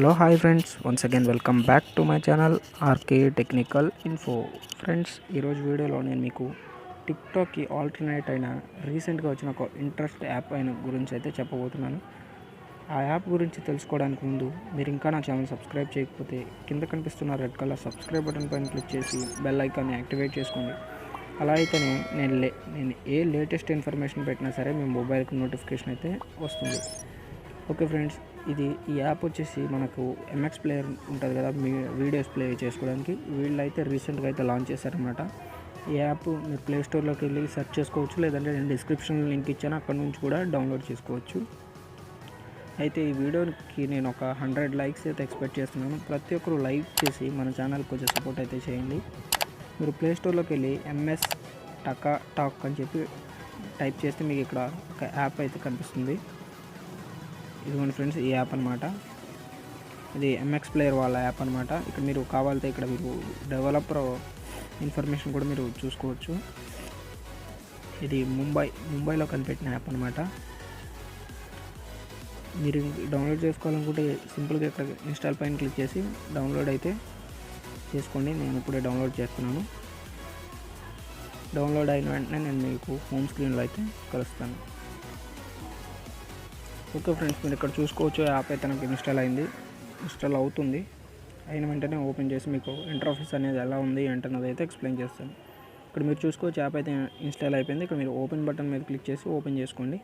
Hello hi friends, once again welcome back to my channel RK technical info. Friends, ఈరోజు వీడియోలో నేను మీకు టిక్టాక్కి alternate అయిన రీసెంట్గా వచ్చిన ఒక ఇంట్రెస్ట్ యాప్ అయిన గురించి అయితే చెప్పబోతున్నాను. ఆ యాప్ గురించి తెలుసుకోవడానికి ముందు మీరు ఇంకా నా ఛానల్ సబ్స్క్రైబ్ చేయకపోతే కింద కనిపిస్తున్న రెడ్ కలర్ సబ్స్క్రైబ్ బటన్ పైన క్లిక్ చేసి బెల్ ఐకాన్ని యాక్టివేట్ చేసుకోండి. అలా అయితేనే నేను ఏ లేటెస్ట్ ఇన్ఫర్మేషన్ పెట్టినా సరే మీ మొబైల్కి నోటిఫికేషన్ అయితే వస్తుంది. ఓకే ఫ్రెండ్స్, ఈ యాప్ వచ్చేసి మనకు ఎంఎక్స్ ప్లేయర్ ఉంటుంది కదా, మీ వీడియోస్ ప్లే చేసుకోవడానికి. వీళ్ళు అయితే రీసెంట్గా అయితే లాంచ్ చేశారనమాట. ఈ యాప్ మీరు ప్లే స్టోర్లోకి వెళ్ళి సెర్చ్ చేసుకోవచ్చు, లేదంటే నేను డిస్క్రిప్షన్లో లింక్ ఇచ్చాను, అక్కడ నుంచి కూడా డౌన్లోడ్ చేసుకోవచ్చు. అయితే ఈ వీడియోకి నేను ఒక 100 లైక్స్ అయితే ఎక్స్పెక్ట్ చేస్తున్నాను. ప్రతి ఒక్కరు లైక్ చేసి మన ఛానల్కి కొంచెం సపోర్ట్ అయితే చేయండి. మీరు ప్లే స్టోర్లోకి వెళ్ళి ఎంఎస్ టాక్ అని చెప్పి టైప్ చేస్తే మీకు ఇక్కడ ఒక యాప్ అయితే కనిపిస్తుంది. ఇదిగోండి ఫ్రెండ్స్, ఈ యాప్ అనమాట. ఇది ఎంఎక్స్ ప్లేయర్ వాళ్ళ యాప్ అనమాట. ఇక్కడ మీరు కావాలంటే ఇక్కడ మీరు డెవలపర్ ఇన్ఫర్మేషన్ కూడా మీరు చూసుకోవచ్చు. ఇది ముంబైలో కనిపెట్టిన యాప్ అనమాట. మీరు డౌన్లోడ్ చేసుకోవాలనుకుంటే సింపుల్గా ఇక్కడ ఇన్స్టాల్ పైన క్లిక్ చేసి డౌన్లోడ్ అయితే చేసుకోండి. నేను ఇప్పుడే డౌన్లోడ్ చేస్తున్నాను. డౌన్లోడ్ అయిన వెంటనే నేను మీకు హోమ్ స్క్రీన్లో అయితే కలుస్తాను. ఓకే ఫ్రెండ్స్, మీరు ఇక్కడ చూసుకోవచ్చు, యాప్ అయితే నాకు ఇన్స్టాల్ అవుతుంది. అయిన వెంటనే ఓపెన్ చేసి మీకు ఇంటర్ఫేస్ అనేది ఎలా ఉంది ఏంటన్నది అయితే ఎక్స్ప్లెయిన్ చేస్తాను. ఇక్కడ మీరు చూసుకోవచ్చు, యాప్ అయితే ఇన్స్టాల్ అయిపోయింది. ఇక్కడ మీరు ఓపెన్ బటన్ మీద క్లిక్ చేసి ఓపెన్ చేసుకోండి.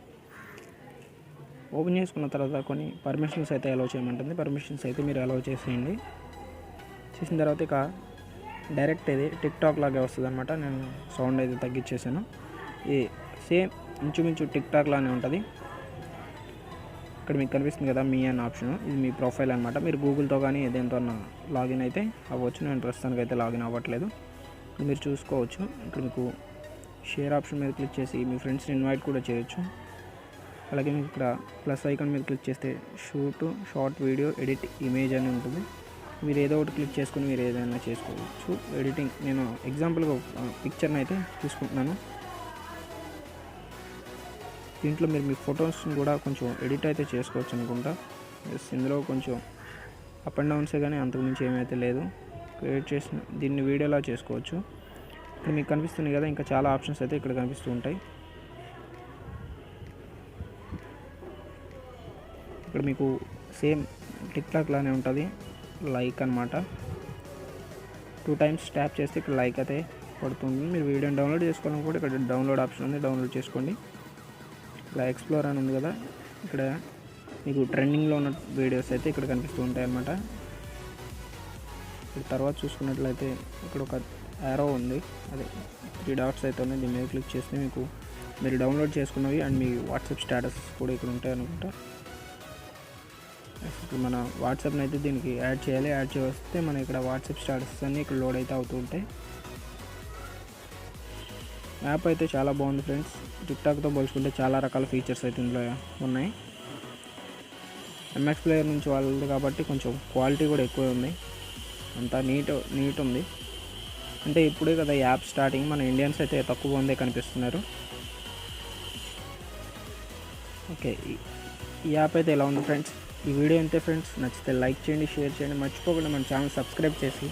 ఓపెన్ చేసుకున్న తర్వాత కొన్ని పర్మిషన్స్ అయితే అలౌ చేయమంటుంది. పర్మిషన్స్ అయితే మీరు అలౌ చేసేయండి. చేసిన తర్వాత ఇక డైరెక్ట్ ఇది టిక్టాక్ లాగే వస్తుంది అనమాట. నేను సౌండ్ అయితే తగ్గించేసాను. ఈ సేమ్ ఇంచుమించు టిక్టాక్ లానే ఉంటుంది. ఇక్కడ మీకు కనిపిస్తుంది కదా మీ అన్న ఆప్షన్, ఇది మీ ప్రొఫైల్ అనమాట. మీరు గూగుల్తో కానీ దేంతో లాగిన్ అయితే అవ్వచ్చు. నేను ప్రస్తుతానికి అయితే లాగిన్ అవ్వట్లేదు. మీరు చూసుకోవచ్చు, ఇక్కడ మీకు షేర్ ఆప్షన్ మీద క్లిక్ చేసి మీ ఫ్రెండ్స్ని ఇన్వైట్ కూడా చేయొచ్చు. అలాగే మీకు ఇక్కడ ప్లస్ ఐకాన్ మీద క్లిక్ చేస్తే షార్ట్ వీడియో ఎడిట్ ఇమేజ్ అని ఉంటుంది. మీరు ఏదో ఒకటి క్లిక్ చేసుకుని మీరు ఏదైనా చేసుకోవచ్చు ఎడిటింగ్. నేను ఎగ్జాంపుల్గా పిక్చర్ని అయితే తీసుకుంటున్నాను. దీంట్లో మీరు మీ ఫొటోస్ని కూడా కొంచెం ఎడిట్ అయితే చేసుకోవచ్చు అనుకుంటా. ఇందులో కొంచెం అప్ అండ్ డౌన్సే కానీ అంతకుమించి ఏమైతే లేదు. క్రియేట్ చేసిన దీన్ని వీడియోలా చేసుకోవచ్చు. ఇక్కడ మీకు కనిపిస్తుంది కదా, ఇంకా చాలా ఆప్షన్స్ అయితే ఇక్కడ కనిపిస్తూ ఉంటాయి. ఇక్కడ మీకు సేమ్ టిక్టాక్ లానే ఉంటుంది, లైక్ అనమాట. 2 టైమ్స్ ట్యాప్ చేస్తే ఇక్కడ లైక్ అయితే పడుతుంది. మీరు వీడియోని డౌన్లోడ్ చేసుకోవాలని కూడా ఇక్కడ డౌన్లోడ్ ఆప్షన్ ఉంది, డౌన్లోడ్ చేసుకోండి. ఇలా ఎక్స్ప్లోర్ అని ఉంది కదా, ఇక్కడ మీకు ట్రెండింగ్లో ఉన్న వీడియోస్ అయితే ఇక్కడ కనిపిస్తూ ఉంటాయి అన్నమాట. ఇక్కడ తర్వాత చూసుకున్నట్లయితే ఇక్కడ ఒక యారో ఉంది, అదే 3 డాట్స్ అయితే ఉన్నాయి. దీని మీద క్లిక్ చేస్తే మీకు మీరు డౌన్లోడ్ చేసుకున్నవి అండ్ మీ వాట్సాప్ స్టేటస్ కూడా ఇక్కడ ఉంటాయి అనుకుంటా. ఇప్పుడు మన వాట్సాప్ని అయితే దీనికి యాడ్ చేయాలి. యాడ్ చేస్తే మన ఇక్కడ వాట్సాప్ స్టేటస్ అన్నీ ఇక్కడ లోడ్ అయితే అవుతూ ఉంటాయి. యాప్ అయితే చాలా బాగుంది ఫ్రెండ్స్. టిక్టాక్తో పోల్చుకుంటే చాలా రకాల ఫీచర్స్ అయితే ఇందులో ఉన్నాయి. ఎంఎక్స్ ప్లేయర్ నుంచి వాళ్ళది కాబట్టి కొంచెం క్వాలిటీ కూడా ఎక్కువ ఉంది. అంతా నీట్ ఉంది. అంటే ఇప్పుడే కదా యాప్ స్టార్టింగ్, మన ఇండియన్స్ అయితే తక్కువ మందే కనిపిస్తున్నారు. ఓకే, ఈ యాప్ అయితే ఎలా ఉంది ఫ్రెండ్స్. ఈ వీడియో అంతే ఫ్రెండ్స్. నచ్చితే లైక్ చేయండి, షేర్ చేయండి. మర్చిపోకుండా మన ఛానల్ సబ్స్క్రైబ్ చేసి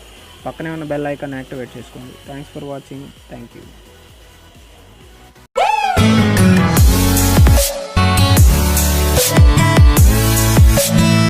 పక్కనే ఉన్న బెల్ ఐకాన్ యాక్టివేట్ చేసుకోండి. Thanks for watching. Thank you.